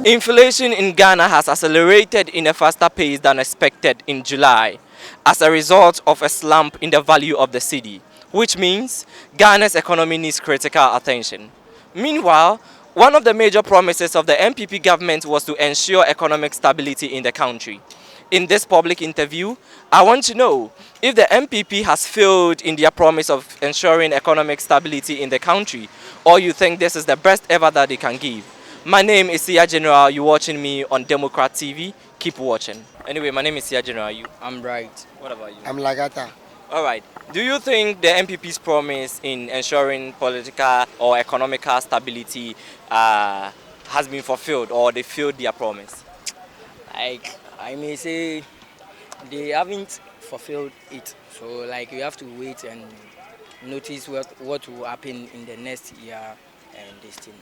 Inflation in Ghana has accelerated in a faster pace than expected in July as a result of a slump in the value of the cedi, which means Ghana's economy needs critical attention. Meanwhile, one of the major promises of the MPP government was to ensure economic stability in the country. In this public interview, I want to know if the MPP has failed in their promise of ensuring economic stability in the country, or you think this is the best ever that they can give. My name is Sia General. You're watching me on Democrat TV. Keep watching. Anyway, my name is Sia General. I'm right. What about you? I'm Lagata. All right. Do you think the MPP's promise in ensuring political or economical stability has been fulfilled, or they failed their promise? Like I may say, they haven't fulfilled it. So like you have to wait and notice what will happen in the next year and this thing.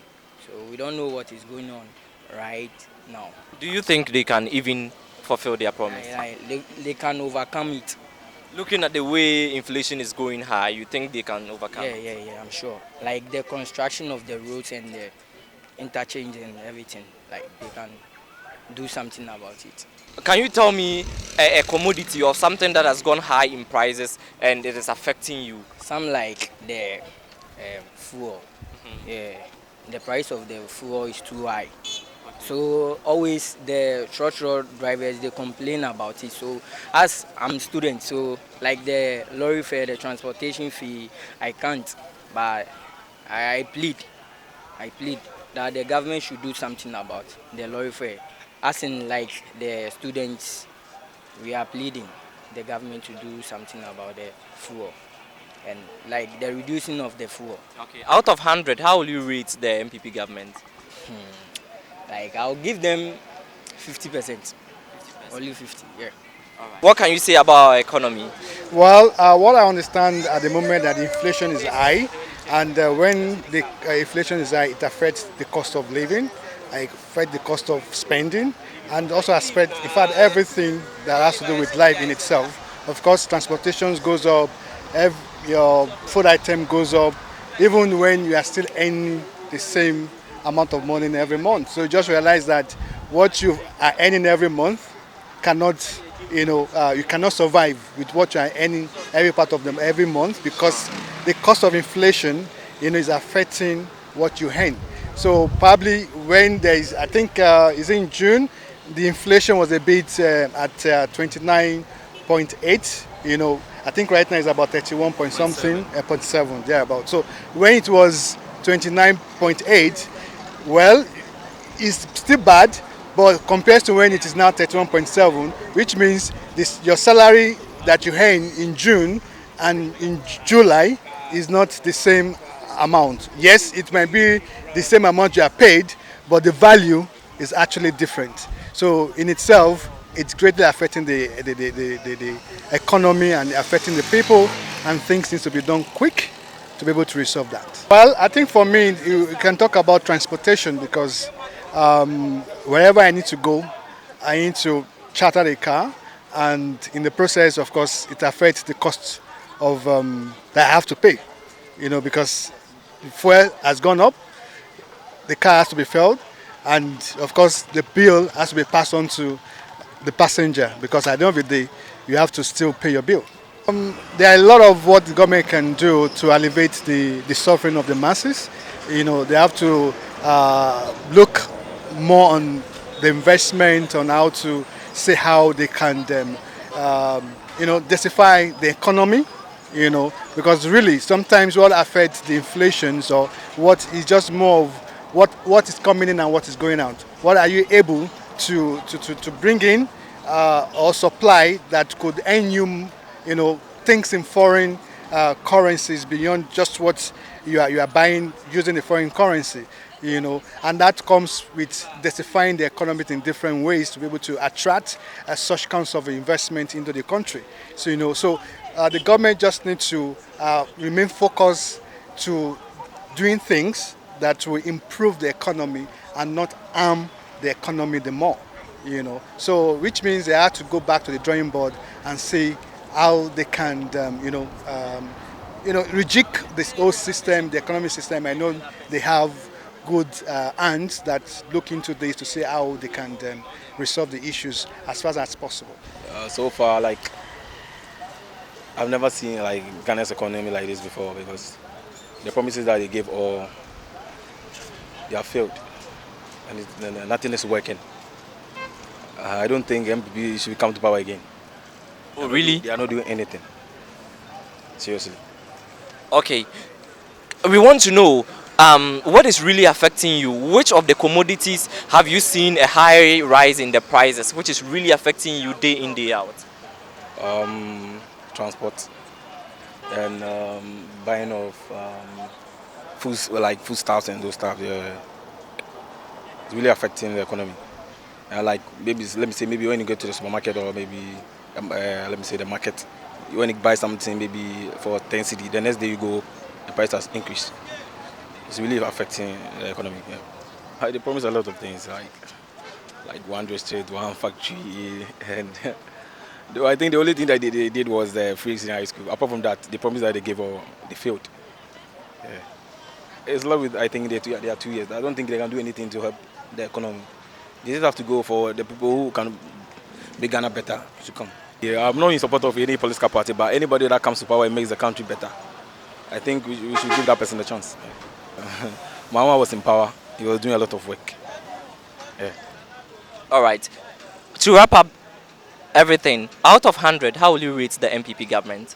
So we don't know what is going on right now. Do you think they can even fulfill their promise? They can overcome it. Looking at the way inflation is going high, you think they can overcome it? Yeah, I'm sure. Like the construction of the roads and the interchange and everything, like they can do something about it. Can you tell me a commodity or something that has gone high in prices and it is affecting you? Some like the fuel. Yeah, the price of the fuel is too high. So always the short road drivers, they complain about it. So as I'm student, so like the lorry fare, the transportation fee, I can't. But I plead that the government should do something about the lorry fare. As in like the students, we are pleading the government to do something about the fuel and like the reducing of the fuel. Okay. Out of 100, how will you rate the MPP government? Like I'll give them 50%. Only 50, yeah. What can you say about our economy? Well, what I understand at the moment that inflation is high, and when the inflation is high, it affects the cost of living, it affects the cost of spending, and also affects, in fact, everything that has to do with life in itself. Of course, transportation goes up, your food item goes up, even when you are still earning the same amount of money every month. So you just realize that what you are earning every month cannot, you cannot survive with what you are earning every part of them every month, because the cost of inflation, is affecting what you earn. So probably when there is, I think, is in June, the inflation was a bit at 29.8. I think right now it's about 31 point something, 0.7, thereabout. So when it was 29.8, well, it's still bad, but compared to when it is now 31.7, which means your salary that you earn in June and in July is not the same amount. Yes, it might be the same amount you are paid, but the value is actually different. So in itself, it's greatly affecting the economy and affecting the people, and things need to be done quick to be able to resolve that. Well, I think for me, you can talk about transportation, because wherever I need to go, I need to charter a car, and in the process, of course, it affects the cost of that I have to pay. Because fuel has gone up, the car has to be filled, and of course, the bill has to be passed on to the passenger, because at the end of the day, you have to still pay your bill. There are a lot of what the government can do to alleviate the suffering of the masses. They have to look more on the investment, on how to see how they can, densify the economy. Because really sometimes what affects the inflations or what is just more of what is coming in and what is going out. What are you able to bring in or supply that could earn you, things in foreign currencies beyond just what you are buying using the foreign currency, and that comes with densifying the economy in different ways to be able to attract such kinds of investment into the country. So, the government just needs to remain focused to doing things that will improve the economy and not harm the economy the more. So which means they have to go back to the drawing board and see how they can, rejig this whole system, the economic system. I know they have good hands that look into this to see how they can resolve the issues as fast as possible. So far, like I've never seen like Ghana's economy like this before because the promises that they gave all they have failed and nothing is working. I don't think MPP should come to power again. Oh, really? They are not doing anything. Seriously. Okay. We want to know what is really affecting you. Which of the commodities have you seen a high rise in the prices, which is really affecting you day in, day out? Transport and buying of foods like foodstuffs and those stuff. Yeah, it's really affecting the economy. Like maybe let me say maybe when you go to the supermarket or maybe let me say the market, when you buy something maybe for 10 cedi, the next day you go, the price has increased. It's really affecting the economy. Yeah. They promise a lot of things like one district, one factory, and I think the only thing that they did was the free senior high school. Apart from that, the promise that they gave, they failed. Yeah. It's love with I think they are 2 years. I don't think they can do anything to help the economy. They just have to go for the people who can make Ghana better to come. Yeah, I'm not in support of any political party, but anybody that comes to power and makes the country better, I think we should give that person a chance. Mama was in power. He was doing a lot of work. Yeah. All right. To wrap up everything, out of 100, how will you rate the MPP government?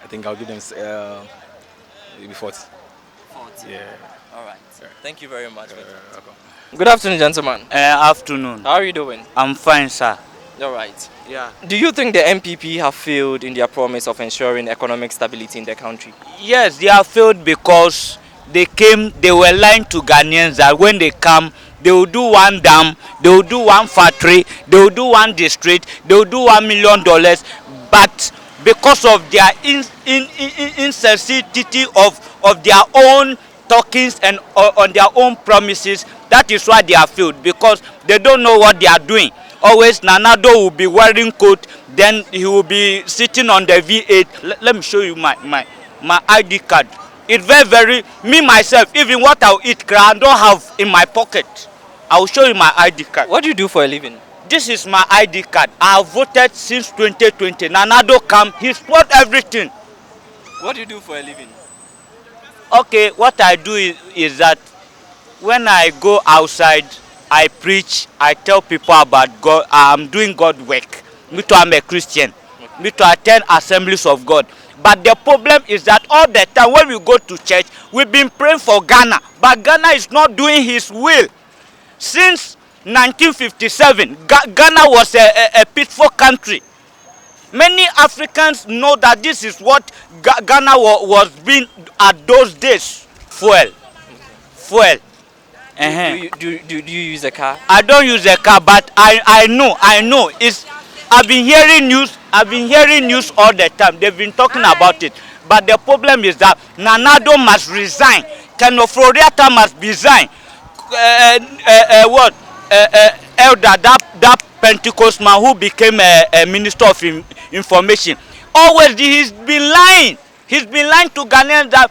I think I'll give them maybe 40. 40. Yeah. All right. Thank you very much. Okay. Good afternoon, gentlemen. Afternoon. How are you doing? I'm fine, sir. All right. Yeah. Do you think the MPP have failed in their promise of ensuring economic stability in the country? Yes, they have failed because they were lying to Ghanaians that when they come, they will do one dam, they will do one factory, they will do one district, they will do $1 million. But because of their insensitivity of their own talkings and on their own promises, that is why they have failed, because they don't know what they are doing. Always Nanado will be wearing coat, then he will be sitting on the V8. Let me show you my ID card. It's very, me myself, even what I'll eat, I don't have in my pocket. I will show you my ID card. What do you do for a living? This is my ID card. I have voted since 2020. Nanado come, he spoiled everything. What do you do for a living? Okay, what I do is that when I go outside, I preach, I tell people about God. I'm doing God work. Me too, I'm a Christian. Me too, I attend assemblies of God. But the problem is that all the time when we go to church, we've been praying for Ghana. But Ghana is not doing his will. Since 1957, Ghana was a peaceful country. Many Africans know that this is what Ghana was being at those days. Fuel. Do you use a car? I don't use a car, but I know. I've been hearing news all the time. They've been talking about it. But the problem is that Nanado must resign. Kenoforiata must resign. Elder, that Pentecost man who became a minister of information, always he's been lying. He's been lying to Ghanaians that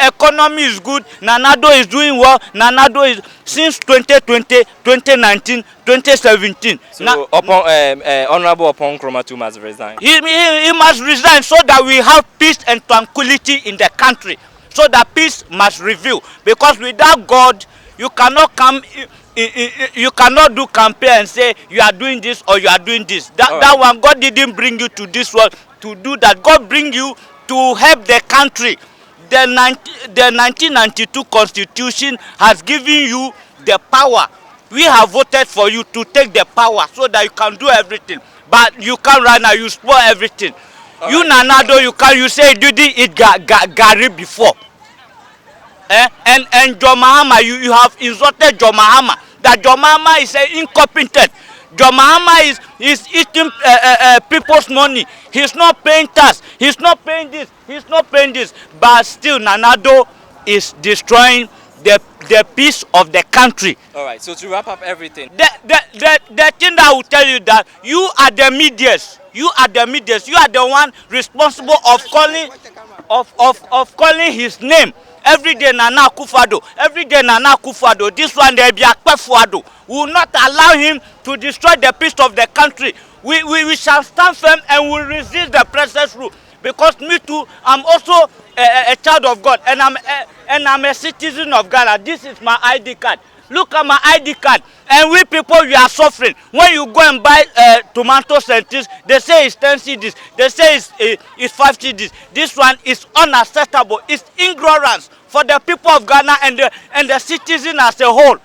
economy is good, Nanado is doing well, Nanado is since 2020, 2019, 2017. So Honorable Upon Kromatu must resign. He must resign so that we have peace and tranquility in the country. So that peace must reveal. Because without God, you cannot come, you cannot do campaign and say you are doing this or you are doing this. That one, God didn't bring you to this world to do that. God bring you to help the country. The 1992 Constitution has given you the power. We have voted for you to take the power so that you can do everything. But you can't right now, you spoil everything. You Nanado, you say you didn't eat Gary before. And John Mahama, you have insulted John Mahama. That John Mahama is incompetent. John Mahama is eating people's money. He's not paying tax. He's not paying this. He's not paying this. But still, Nanado is destroying the peace of the country. All right. So to wrap up everything, the thing that I will tell you that you are the medias. You are the medias. You are the one responsible of calling of calling his name. Every day Nana Akuffo Addo. Every day Nana Akuffo Addo. This one there be Akuffo Addo. We will not allow him to destroy the peace of the country. We shall stand firm and will resist the Prez's rule. Because me too, I'm also a child of God, and I'm a citizen of Ghana. This is my ID card. Look at my ID card. And we people, we are suffering. When you go and buy tomatoes and things, they say it's 10 cedis. They say it's 5 cedis. This one is unacceptable. It's ignorance for the people of Ghana and the citizen as a whole.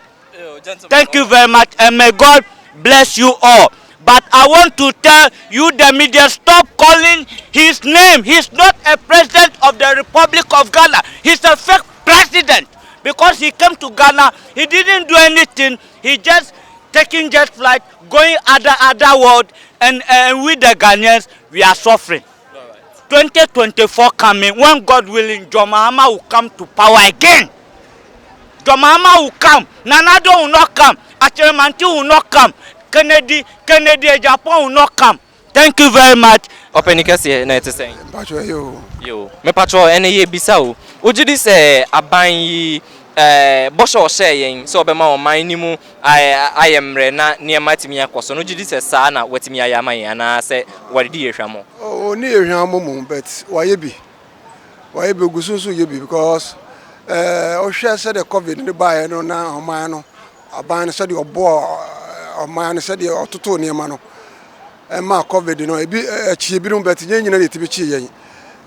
Thank you very much, and may God bless you all. But I want to tell you, the media, stop calling his name. He's not a president of the Republic of Ghana. He's a fake president. Because he came to Ghana, he didn't do anything. He just taking jet flight, going other world, and we the Ghanaians, we are suffering. 2024 coming, when God willing, John Mahama will come to power again. John Mahama will come. Nana Addo will not come. Acheremanti will not come. Kennedy, Japan will not come. Thank you very much. Openikasi na ete saying. Pacho Yo. Me pacho ene ye bisa o. Ojidi se aban yi bosho ohye yen so obema o man ni mu ayemre na niema timi akoso no ojidi se saa na watimi ayaman yen na se wadi yehwamo. Oh ni yehwamo mu but waye bi gusunsu ye bi because ohwe se the covid ni bae no na oman no aban se de obo oman se de ototo niema no ma covid no ebi achie bi no but nyina de tibi chi yen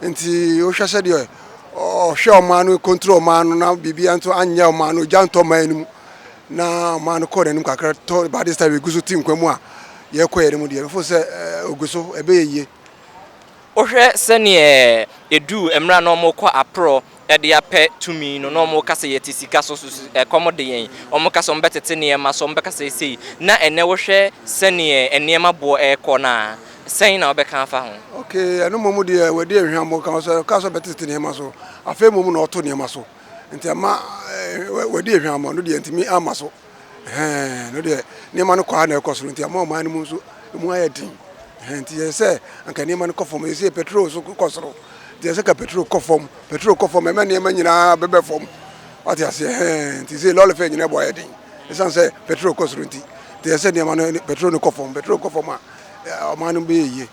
nti ohwe se de hwe oman control man na bibia nto anya oman janto man na man ko denim kakra to by this time we gusu team kwamu a ye koyere mu de before se oguso ebe yeye Ohwe se ne edu emra no mo kwa apro ede apɛ tumi no mo kasa yeti sika so komode yen omo kasa mbetete ne ma so mbekasa sei na ene wo hwɛ se ne enema bo ekɔ na sen na obeka fa ho. Okay, eno momu de we de ehwamo kan so kasa betete ne ma so afa momu na oto ne ma so nti ama we de ehwamo no de ntimi ama so no de ne ma no kwa na ekɔ so nti ama o man mu so mu ayedin nti ye se anka ne ma no kɔ fom ye se petrol so kɔ so they say petrol kofom e ma ne ma nyina bebe fom what you say nti say lole fe nyina boy edin e san say petrol kosoro nti they say ne ma no petrol kofom a ma no be ye.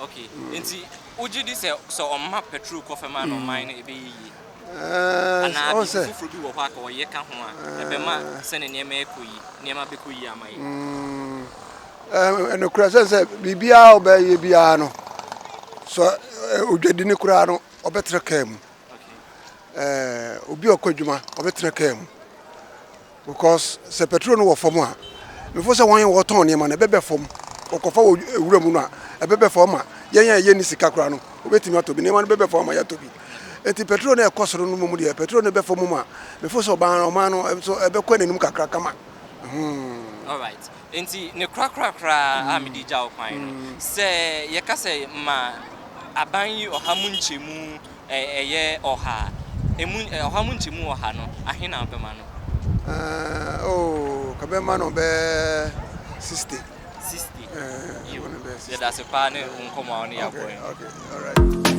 Okay nti ujidi say so o ma petrol kofom ma no man e be ye ana say fufuru bi wo kwa ka wo ye ka ho a e be ma se ne ne ma ekoyi ne ma be koyi amaye no kura say bibia obe ye bia no so odwadi ni kura no obetre kam obi okwadwuma obetre kam because se petrol no wo fom a before say wan wo ton ne ma na bebe fom okofa ewura mu no a bebe fom a ye ni sika kura no obetimi atobi ne ma no bebe fom a ya tobi enti petrol na ekosoro no mu de petrol no be fom mu a before so ban o ma no so ebe kwa nanum kakra kama all right enti ne kra amidi jaw kwan no se ye ka se ma aban yi oha mu nchemu eye oha emu oha mu nchemu oha no ahina abema no kabema no be 60 you that's a partner nkomo on ya boy. Okay, all right.